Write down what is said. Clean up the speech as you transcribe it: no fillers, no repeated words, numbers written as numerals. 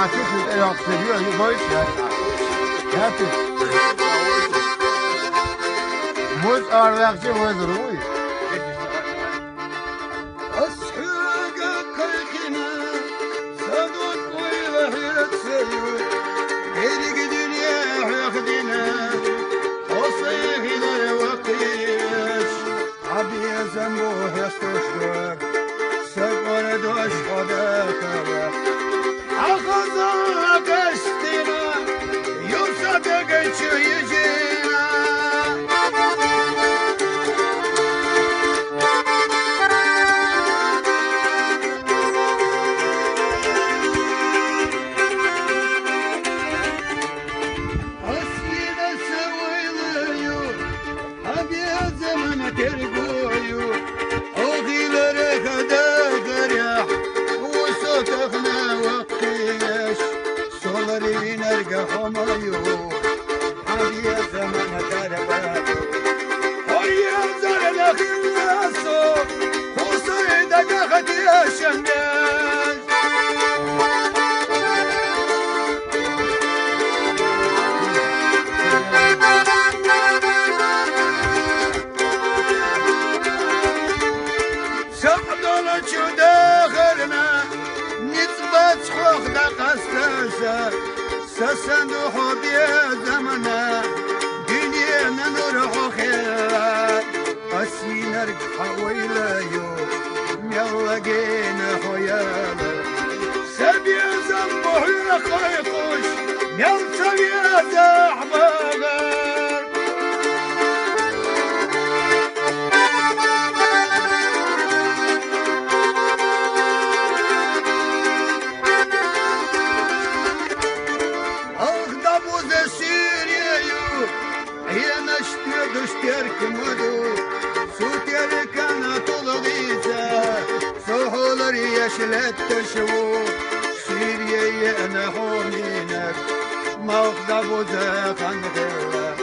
تفلت إلى أقصدية يبويش يا موز أرلاقشي موز روي أصحاب كلكنا صدق ويهيت سيو هيرك دنيا ياخدنا حصيه دار وقيش عبي زنبوه يستشوق سقر دوش خداك أخذك استنا يوسفك يجينا أسينا سويليو أبي زمن ترقويو أغيل رخدا غريح وسوتخنا وقيش صغري نرقى حمايو أبي زمن ترقويو هيا زرنا خلصو وصيدا قاخدي الشمس سعدنا داخلنا نسبة حق دقستاسا سسندو حبي زمنا دنيانا نروح خير أسينرق حويلايو ميلقينا حيالا سبي زنبو يخيقوش ميل سبي زحبغر دشترك مدو سوتر كانت الغيزة سهول ريش للتشوو سيريا أنا حومينك ما أخدب وزاق عن غيرك